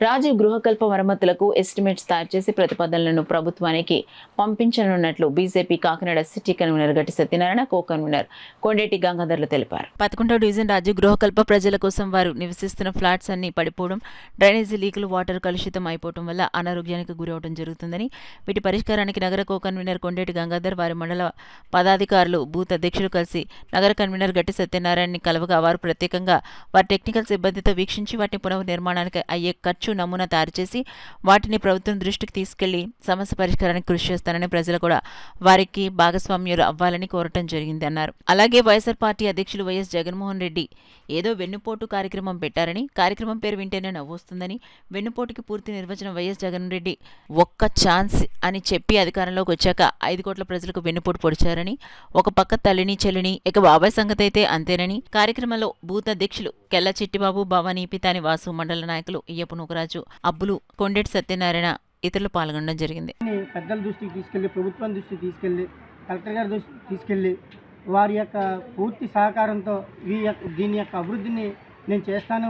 Rajiv Gruhakalpa మరమ్మతులకు estimates తయారు చేసి ప్రతిపాదనలను ప్రభుత్వానికి పంపించనున్నట్లు బీజేపీ కాకినాడ సిటీ కన్వీనర్ గట్టి సత్యనారాయణ, కో కన్వీనర్ కొండేటి గంగాధర్లు తెలిపారు. 11వ డివిజన్ రాజీవ్ గృహకల్ప ప్రజల కోసం వారు నివసిస్తున్న ఫ్లాట్స్ అన్ని పడిపోవడం, డ్రైనేజీ లీకులు, వాటర్ కలుషితం అయిపోవడం వల్ల అనారోగ్యానికి గురవడం జరుగుతుందని, వీటి పరిష్కారానికి నగర కో కన్వీనర్ కొండేటి గంగాధర్, వారి మండల పదాధికారులు, బూత్ అధ్యక్షులు కలిసి నగర కన్వీనర్ గట్టి సత్యనారాయణని కలవగా వారు ప్రత్యేకంగా వారి టెక్నికల్ సిబ్బందితో వీక్షించి వాటిని పునర్నిర్మాణానికి అయ్యే ఖర్చు నమూనా తయారు చేసి వాటిని ప్రభుత్వం దృష్టికి తీసుకెళ్లి సమస్య పరిష్కారానికి కృషి చేస్తానని, ప్రజలు కూడా వారికి భాగస్వామ్యులు అవ్వాలని కోరటం జరిగింది అన్నారు. అలాగే వైఎస్ఆర్ పార్టీ అధ్యక్షులు వైఎస్ జగన్మోహన్ రెడ్డి ఏదో వెన్నుపోటు కార్యక్రమం పెట్టారని, కార్యక్రమం పేరు వింటేనే నవ్వొస్తుందని, వెన్నుపోటుకి పూర్తి నిర్వచనం వైఎస్ జగన్ రెడ్డి ఒక్క ఛాన్స్ అని చెప్పి అధికారంలోకి వచ్చాక 5 కోట్ల ప్రజలకు వెన్నుపోటు పొడిచారని, ఒక పక్క తల్లిని చెల్లిని ఇక బాబాయ్ సంగతి అయితే అంతేనని, కార్యక్రమంలో బూత్ అధ్యక్షులు కెల్ల చిట్టిబాబు, భవానీ, పితాని వాసు, మండల నాయకులు ఇయ్యపు నూకరాజు, అబ్బులు, కొండేటి సత్యనారాయణ ఇతరులు పాల్గొనడం జరిగింది. పెద్దల దృష్టికి తీసుకెళ్లి, ప్రభుత్వం దృష్టికి తీసుకెళ్లి, కలెక్టర్ గారి దృష్టికి తీసుకెళ్లి వారి యొక్క పూర్తి సహకారంతో దీని యొక్క అభివృద్ధిని నేను చేస్తాను.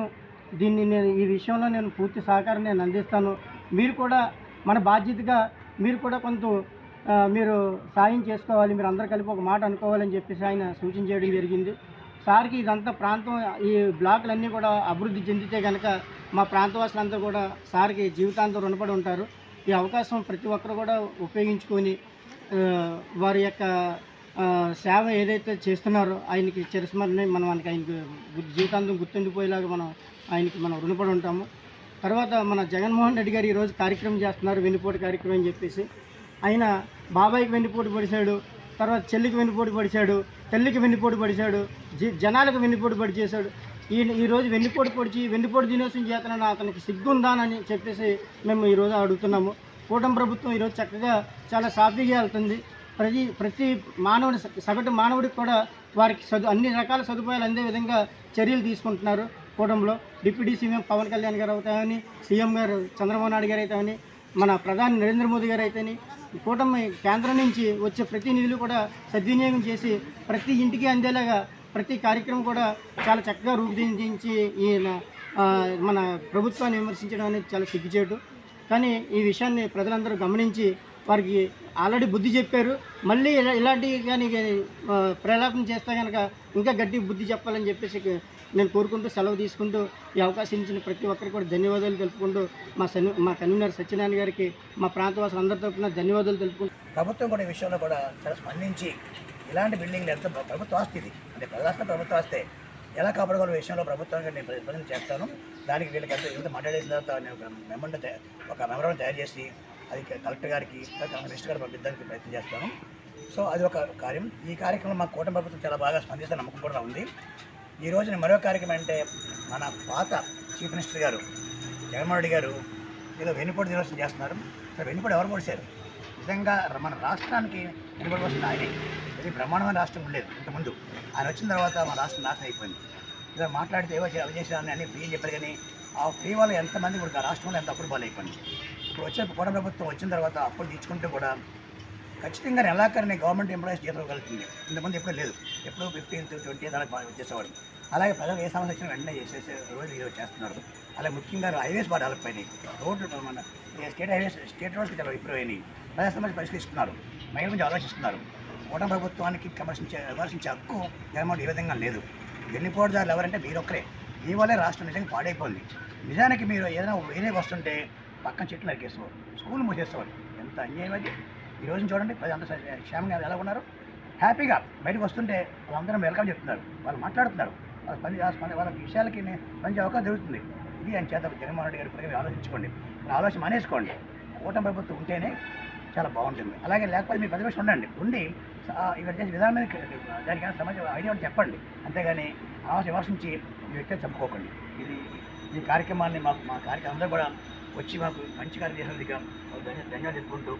ఈ విషయంలో నేను పూర్తి సహకారం నేను అందిస్తాను. మీరు కూడా మన బాధ్యతగా మీరు కూడా కొంత మీరు సాయం చేసుకోవాలి, మీరు అందరూ కలిపి ఒక మాట అనుకోవాలని చెప్పేసి ఆయన సూచన చేయడం జరిగింది. సార్కి ఇదంతా ప్రాంతం, ఈ బ్లాకులన్నీ కూడా అభివృద్ధి చెందితే కనుక మా ప్రాంతవాసులంతా కూడా సార్కి జీవితాంతం రుణపడి ఉంటారు. ఈ అవకాశం ప్రతి ఒక్కరు కూడా ఉపయోగించుకొని వారి యొక్క సేవ ఏదైతే చేస్తున్నారో ఆయనకి చిరస్మరణ ఆయనకి జీవితాంతం గుర్తుండిపోయేలాగా మనం రుణపడి ఉంటాము. తర్వాత మన జగన్మోహన్ రెడ్డి గారు ఈరోజు కార్యక్రమం చేస్తున్నారు, వెన్నుపోటు కార్యక్రమం అని చెప్పేసి. ఆయన బాబాయికి వెన్నుపోటు పడిశాడు, తర్వాత చెల్లికి వెన్నుపోటు పడిశాడు, తల్లికి వెన్నుపోటు పడిశాడు, జనాలకు వెన్నుపోటు పడిచేశాడు. ఈరోజు వెన్నుపోటు దినోత్సవం చేతనని అతనికి సిగ్గుందానని చెప్పేసి మేము ఈరోజు అడుగుతున్నాము. కూటమి ప్రభుత్వం ఈరోజు చక్కగా చాలా సాఫీగా వెళ్తుంది. ప్రతి మానవుడి, సగటు మానవుడికి కూడా వారికి అన్ని రకాల సదుపాయాలు అందే విధంగా చర్యలు తీసుకుంటున్నారు. కూటమిలో డిప్యూటీ సీఎం పవన్ కళ్యాణ్ గారు అవుతామని, సీఎం గారు చంద్రబాబు నాయుడు గారు అయితేమని, మన ప్రధాని నరేంద్ర మోదీ గారు అయితేని, కూటమి కేంద్రం నుంచి వచ్చే ప్రతి నిధులు కూడా సద్వినియోగం చేసి ప్రతి ఇంటికి అందేలాగా ప్రతి కార్యక్రమం కూడా చాలా చక్కగా రూపుదిద్దించి ఈయన మన ప్రభుత్వాన్ని విమర్శించడం అనేది చాలా సిగ్గుచేటు. కానీ ఈ విషయాన్ని ప్రజలందరూ గమనించి వారికి ఆల్రెడీ బుద్ధి చెప్పారు. మళ్ళీ ఇలాంటివి కానీ ప్రలాపం చేస్తే కనుక ఇంకా గట్టి బుద్ధి చెప్పాలని చెప్పేసి నేను కోరుకుంటూ సెలవు తీసుకుంటూ ఈ అవకాశం ఇచ్చిన ప్రతి ఒక్కరికి కూడా ధన్యవాదాలు తెలుపుకుంటూ మా కన్వీనర్ సత్యనారాయణ గారికి, మా ప్రాంతవాసులు అందరి తరఫున ధన్యవాదాలు తెలుపుకుంటూ, ప్రభుత్వం కూడా ఈ విషయంలో కూడా చాలా స్పందించి ఇలాంటి బిల్డింగ్లు ఎంత ప్రభుత్వ ఆస్తి, ఇది అంటే ప్రజాస్త ప్రభుత్వ ఆస్తే ఎలా కాపాడుకోవాల విషయంలో ప్రభుత్వానికి నేను ప్రయత్నం చేస్తాను. దానికి వీళ్ళకి ఎంత మాట్లాడేసిన తర్వాత నేను ఒక మెమోరాండం తయారు చేసి అది కలెక్టర్ గారికి, మినిస్టర్ గారికి పంపించడానికి ప్రయత్నం చేస్తాను. సో అది ఒక కార్యం. ఈ కార్యక్రమం మా కూటమి ప్రభుత్వం చాలా బాగా స్పందిస్తే నమ్మకం కూడా ఉంది. ఈ రోజున మరో కార్యక్రమం అంటే మన పాత చీఫ్ మినిస్టర్ గారు జగన్మోహన్ రెడ్డి గారు ఏదో వెన్నుపోటు దినోత్సవం చేస్తున్నారు. అసలు వెన్నుపోటు ఎవరు పొడిచారు? నిజంగా మన రాష్ట్రానికి వెన్నుపోటు వస్తుంది ఆయనే. ఇది బ్రహ్మాండమైన రాష్ట్రం ఉండేది ఇంతకుముందు. ఆయన వచ్చిన తర్వాత మన రాష్ట్రం నాశనం అయిపోయింది. ఇలా మాట్లాడితే ఏవో అవి చేసేదాన్ని అన్ని ఫ్రీ చెప్పారు. కానీ ఆ ఫ్రీ వల్ల ఎంతమంది ఇప్పుడు రాష్ట్రంలో ఎంత అప్పులు పాలైపోయింది. ఇప్పుడు వచ్చే కూటమి ప్రభుత్వం వచ్చిన తర్వాత అప్పులు తీసుకుంటే కూడా ఖచ్చితంగా నెలాఖరిని గవర్నమెంట్ ఎంప్లాయీస్ జీతం కలుగుతుంది. ఇంతమంది ఎప్పుడూ లేదు, ఎప్పుడు 15th 20th అలా వచ్చేసేవాడు. అలాగే ప్రజలు ఏ సమస్య వచ్చినా వెంటనే చేసేసే రోజు ఈరోజు చేస్తున్నారు. అలాగే ముఖ్యంగా హైవేస్ బాగా డెవలప్ అయినాయి. రోడ్లు మన స్టేట్ రోడ్స్ చాలా ఇంప్రూవ్ అయినాయి. ప్రజా సమస్య పరిష్కరిస్తున్నారు, మహిళల గురించి ఆలోచిస్తున్నారు. కూటమి ప్రభుత్వానికి విమర్శించే హక్కు జగన్మోహన్ ఏ విధంగా లేదు. వెన్నుపోటుదారులు ఎవరంటే మీరు ఒక్కరే. మీ వల్లే రాష్ట్రం నిజంగా పాడైపోయింది. నిజానికి మీరు ఏదైనా వేరే వస్తుంటే పక్కన చెట్లు నరికేసేవారు, స్కూల్ మూసేసేవారు. ఎంత అన్యాయం అది. ఈ రోజున చూడండి ప్రజలు అంత క్షేమంగా ఎలా ఉన్నారు, హ్యాపీగా బయటకు వస్తుంటే వాళ్ళందరం వెల్కమ్ చెప్తున్నారు, వాళ్ళు మాట్లాడుతున్నారు, వాళ్ళ విషయాలకి మంచి అవకాశం జరుగుతుంది. ఇది ఆయన చేత జగన్మోహన్ రెడ్డి గారి ప్రజలు ఆలోచించుకోండి, ఆలోచన మానేసుకోండి. కూటమి ప్రభుత్వం ఉంటేనే చాలా బాగుంటుంది. అలాగే లేకపోతే మీరు ప్రతిపక్షం ఉండి ఇక్కడ చేసే విధానం మీద దానికైనా సమాజం ఐడియా చెప్పండి. అంతేగాని అనవసరం విమర్శించి ఈ వ్యక్తిని చంపుకోకండి. ఈ కార్యక్రమాన్ని మా కార్యక్రమం అందరూ కూడా వచ్చి మాకు మంచి కార్యం చేసినందుకు ధన్యవాదాలు చెప్పుకుంటూ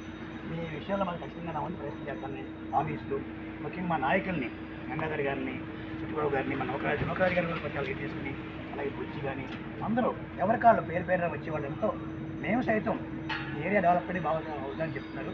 మీ విషయాల్లో మాకు ఖచ్చితంగా నా వంతు ప్రయత్నం చేస్తానని హామీ ఇస్తూ, ముఖ్యంగా మా నాయకుల్ని గంగాధర్ గారిని, చిట్టుబాబు గారిని, మా నౌకరాజు గారిని కూడా కొంచెం లీడ్ చేసుకుని, అలాగే బుజ్జి కానీ అందరూ ఎవరి కాళ్ళు పేరు వచ్చేవాళ్ళు ఎంతో మేము సైతం ఏరియా డెవలప్మెంట్ బాగా అవుతుందని చెప్తున్నారు.